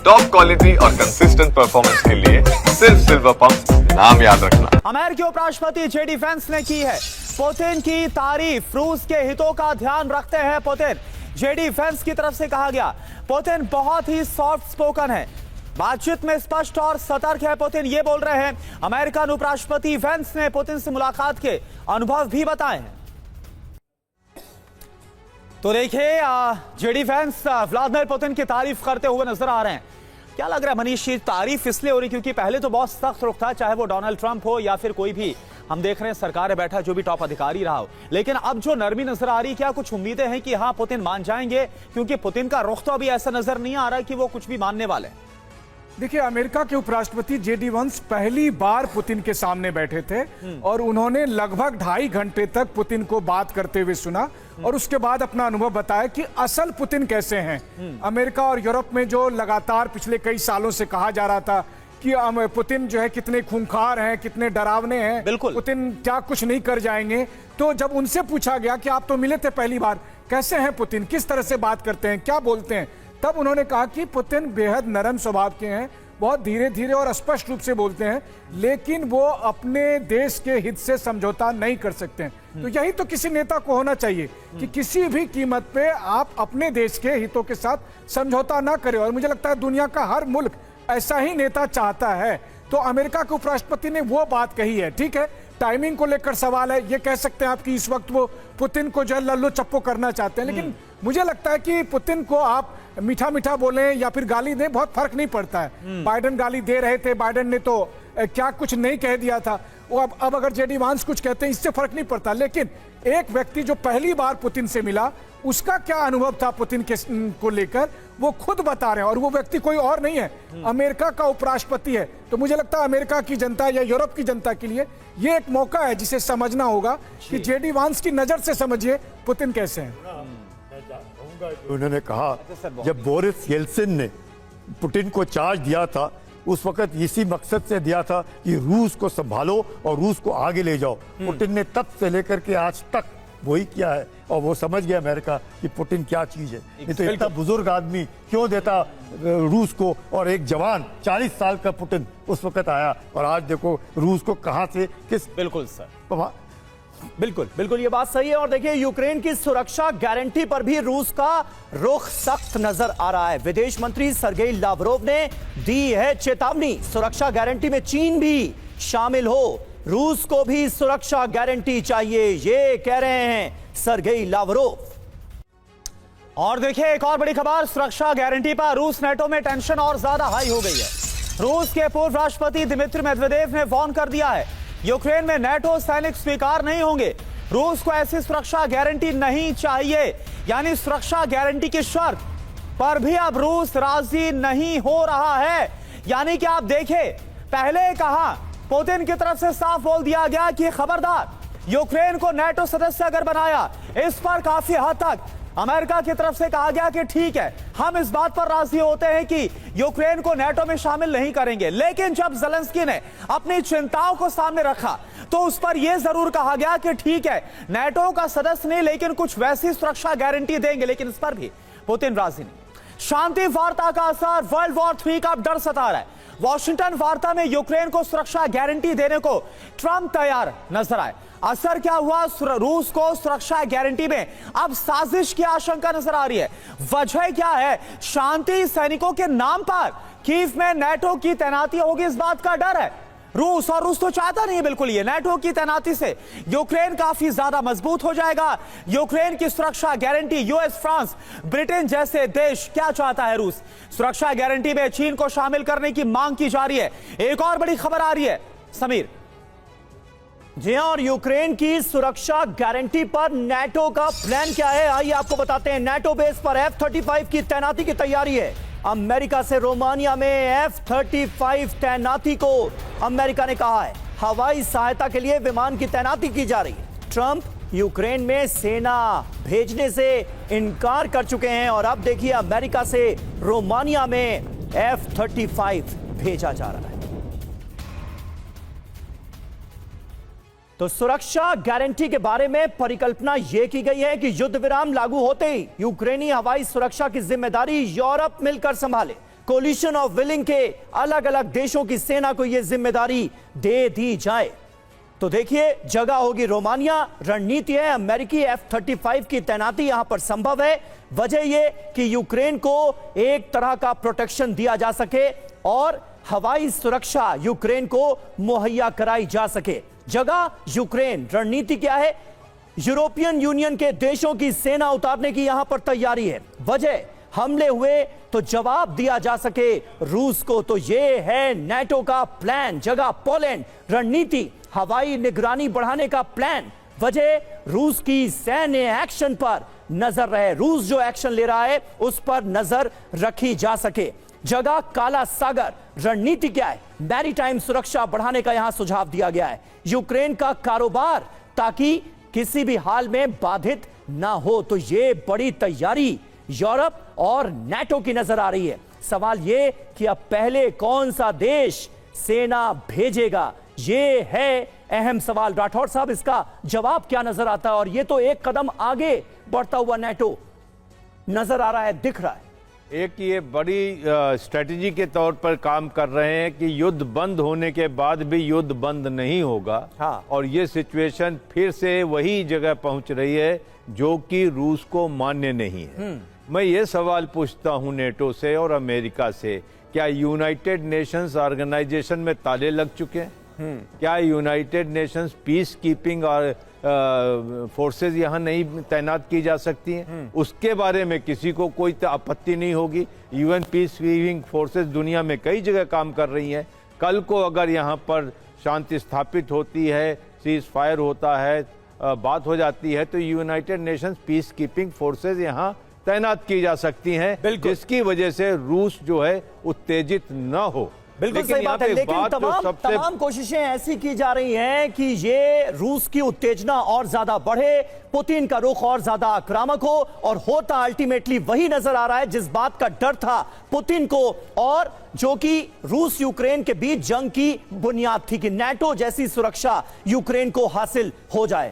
Top quality और consistent performance के लिए सिर्फ सिल्वर पंप नाम याद रखना। अमेरिकी उपराष्ट्रपति जेडी वेंस ने की है पुतिन की तारीफ। रूस के हितों का ध्यान रखते हैं पुतिन। जेडी वेंस की तरफ से कहा गया पुतिन बहुत ही सॉफ्ट स्पोकन है, बातचीत में स्पष्ट और सतर्क है पुतिन, ये बोल रहे हैं। अमेरिकन उपराष्ट्रपति वेंस ने पुतिन से मुलाकात के अनुभव भी बताए हैं। तो देखिए जेडी वेंस व्लादिमीर पुतिन की तारीफ करते हुए नजर आ रहे हैं। क्या लग रहा है मनीष, ये तारीफ इसलिए हो रही क्योंकि पहले तो बहुत सख्त रुख था, चाहे वो डोनाल्ड ट्रंप हो या फिर कोई भी हम देख रहे हैं सरकार में बैठा जो भी टॉप अधिकारी रहा हो, लेकिन अब जो नरमी नजर आ रही, क्या कुछ उम्मीदें हैं कि हाँ पुतिन मान जाएंगे? क्योंकि पुतिन का रुख तो अभी ऐसा नजर नहीं आ रहा कि वो कुछ भी मानने वाले हैं। देखिए, अमेरिका के उपराष्ट्रपति जेडी वेंस पहली बार पुतिन के सामने बैठे थे और उन्होंने लगभग 2.5 घंटे तक पुतिन को बात करते हुए सुना और उसके बाद अपना अनुभव बताया कि असल पुतिन कैसे हैं। अमेरिका और यूरोप में जो लगातार पिछले कई सालों से कहा जा रहा था कि पुतिन जो है कितने खूंखार हैं, कितने डरावने हैं, बिल्कुल पुतिन क्या कुछ नहीं कर जाएंगे, तो जब उनसे पूछा गया कि आप तो मिले थे पहली बार, कैसे हैं पुतिन, किस तरह से बात करते हैं, क्या बोलते हैं, तब उन्होंने कहा कि पुतिन बेहद नरम स्वभाव के हैं, बहुत धीरे धीरे और स्पष्ट रूप से बोलते हैं, लेकिन वो अपने देश के हित से समझौता नहीं कर सकते हैं। तो यही तो किसी नेता को होना चाहिए कि किसी भी कीमत पे आप अपने देश के हितों के साथ समझौता ना करें, और मुझे लगता है दुनिया का हर मुल्क ऐसा ही नेता चाहता है। तो अमेरिका के उपराष्ट्रपति ने वो बात कही है। ठीक है, टाइमिंग को लेकर सवाल है, ये कह सकते हैं आप कि इस वक्त वो पुतिन को जो है लल्लो चप्पो करना चाहते हैं, लेकिन मुझे लगता है कि पुतिन को आप मीठा मीठा बोलें या फिर गाली दें, बहुत फर्क नहीं पड़ता है। बाइडेन गाली दे रहे थे, बाइडेन ने तो क्या कुछ नहीं कह दिया था, वो अब अगर जेडी वेंस कुछ कहते हैं इससे फर्क नहीं पड़ता, लेकिन एक व्यक्ति जो पहली बार पुतिन से मिला उसका क्या अनुभव था पुतिन के को लेकर, वो खुद बता रहे हैं, और वो व्यक्ति कोई और नहीं है, अमेरिका का उपराष्ट्रपति है। तो मुझे लगता है अमेरिका की जनता या यूरोप की जनता के लिए ये एक मौका है जिसे समझना होगा कि जेडी वेंस की नजर से समझिए पुतिन कैसे हैं। उन्होंने कहा जब बोरिस येल्सिन ने पुतिन को चार्ज दिया था उस वक्त इसी मकसद से दिया था कि रूस को संभालो और रूस को आगे ले जाओ। पुतिन ने तब से लेकर के आज तक वही किया है, और वो समझ गया अमेरिका कि पुतिन क्या चीज है। नहीं तो इतना बुजुर्ग आदमी क्यों देता रूस को, और एक जवान 40 साल का पुतिन उस वक्त आया, और आज देखो रूस को कहां से किस। बिल्कुल सर, बिल्कुल बिल्कुल ये बात सही है। और देखिए यूक्रेन की सुरक्षा गारंटी पर भी रूस का रुख सख्त नजर आ रहा है। विदेश मंत्री सर्गेई लावरोव ने दी है चेतावनी, सुरक्षा गारंटी में चीन भी शामिल हो, रूस को भी सुरक्षा गारंटी चाहिए, ये कह रहे हैं सर्गेई लावरोव। और देखिए एक और बड़ी खबर, सुरक्षा गारंटी पर रूस नेटो में टेंशन और ज्यादा हाई हो गई है। रूस के पूर्व राष्ट्रपति दिमित्री मेदवेदेव ने वार्न कर दिया है यूक्रेन में नेटो सैनिक स्वीकार नहीं होंगे, रूस को ऐसी सुरक्षा गारंटी नहीं चाहिए। यानी सुरक्षा गारंटी की शर्त पर भी अब रूस राजी नहीं हो रहा है। यानी कि आप देखें, पहले कहा पुतिन की तरफ से साफ बोल दिया गया कि खबरदार यूक्रेन को नेटो सदस्य अगर बनाया, इस पर काफी हद तक अमेरिका की तरफ से कहा गया कि ठीक है हम इस बात पर राजी होते हैं कि यूक्रेन को नेटो में शामिल नहीं करेंगे। लेकिन जब ज़ेलेंस्की ने अपनी चिंताओं को सामने रखा तो उस पर यह जरूर कहा गया कि ठीक है नेटो का सदस्य नहीं, लेकिन कुछ वैसी सुरक्षा गारंटी देंगे, लेकिन इस पर भी पुतिन राजी नहीं। शांति वार्ता का असर, वर्ल्ड वॉर 3 का डर सता रहा है। वॉशिंगटन वार्ता में यूक्रेन को सुरक्षा गारंटी देने को ट्रंप तैयार नजर आए। असर क्या हुआ, रूस को सुरक्षा गारंटी में अब साजिश की आशंका नजर आ रही है। वजह क्या है, शांति सैनिकों के नाम पर कीव में नेटो की तैनाती होगी, इस बात का डर है रूस, और रूस तो चाहता नहीं है बिल्कुल ये। नेटो की तैनाती से यूक्रेन काफी ज्यादा मजबूत हो जाएगा। यूक्रेन की सुरक्षा गारंटी, यूएस, फ्रांस, ब्रिटेन जैसे देश क्या चाहता है रूस, सुरक्षा गारंटी में चीन को शामिल करने की मांग की जा रही है। एक और बड़ी खबर आ रही है समीर। जी हां, और यूक्रेन की सुरक्षा गारंटी पर नेटो का प्लान क्या है, आइए आपको बताते हैं। नेटो बेस पर F-35 की तैनाती की तैयारी है। अमेरिका से रोमानिया में F-35 तैनाती को अमेरिका ने कहा है। हवाई सहायता के लिए विमान की तैनाती की जा रही है। ट्रंप यूक्रेन में सेना भेजने से इनकार कर चुके हैं, और अब देखिए अमेरिका से रोमानिया में F-35 भेजा जा रहा है। तो सुरक्षा गारंटी के बारे में परिकल्पना यह की गई है कि युद्ध विराम लागू होते ही यूक्रेनी हवाई सुरक्षा की जिम्मेदारी यूरोप मिलकर संभाले। कोलिशन ऑफ विलिंग के अलग अलग देशों की सेना को यह जिम्मेदारी दे दी जाए तो देखिए जगह होगी रोमानिया। रणनीति है अमेरिकी F-35 की तैनाती यहां पर संभव है। वजह यह कि यूक्रेन को एक तरह का प्रोटेक्शन दिया जा सके और हवाई सुरक्षा यूक्रेन को मुहैया कराई जा सके। जगह यूक्रेन। रणनीति क्या है? यूरोपियन यूनियन के देशों की सेना उतारने की यहां पर तैयारी है। वजह हमले हुए तो जवाब दिया जा सके रूस को, तो यह है नाटो का प्लान। जगह पोलैंड। रणनीति हवाई निगरानी बढ़ाने का प्लान। वजह रूस की सैन्य एक्शन पर नजर रहे, रूस जो एक्शन ले रहा है उस पर नजर रखी जा सके। जगह काला सागर। रणनीति क्या है? मैरीटाइम सुरक्षा बढ़ाने का यहां सुझाव दिया गया है। यूक्रेन का कारोबार ताकि किसी भी हाल में बाधित ना हो, तो यह बड़ी तैयारी यूरोप और नाटो की नजर आ रही है। सवाल यह कि अब पहले कौन सा देश सेना भेजेगा, यह है अहम सवाल। राठौर साहब, इसका जवाब क्या नजर आता है? और यह तो एक कदम आगे बढ़ता हुआ नाटो नजर आ रहा है, दिख रहा है। एक ये बड़ी स्ट्रेटजी के तौर पर काम कर रहे हैं कि युद्ध बंद होने के बाद भी युद्ध बंद नहीं होगा। हाँ। और ये सिचुएशन फिर से वही जगह पहुंच रही है जो कि रूस को मान्य नहीं है। मैं ये सवाल पूछता हूं नेटो से और अमेरिका से, क्या यूनाइटेड नेशंस ऑर्गेनाइजेशन में ताले लग चुके हैं? क्या यूनाइटेड नेशंस पीस कीपिंग और फोर्सेस यहाँ नहीं तैनात की जा सकती हैं? उसके बारे में किसी को कोई आपत्ति नहीं होगी। यूएन पीस कीपिंग फोर्सेस दुनिया में कई जगह काम कर रही हैं। कल को अगर यहाँ पर शांति स्थापित होती है, सीज फायर होता है, बात हो जाती है, तो United Nations peace keeping forces यहाँ तैनात की जा सकती हैं, जिसकी वजह से रूस जो है उत्तेजित न हो। बिल्कुल सही बात है, लेकिन तमाम कोशिशें ऐसी की जा रही हैं कि ये रूस की उत्तेजना और ज्यादा बढ़े, पुतिन का रुख और ज्यादा आक्रामक हो, और होता अल्टीमेटली वही नजर आ रहा है जिस बात का डर था पुतिन को, और जो कि रूस यूक्रेन के बीच जंग की बुनियाद थी कि नाटो जैसी सुरक्षा यूक्रेन को हासिल हो जाए।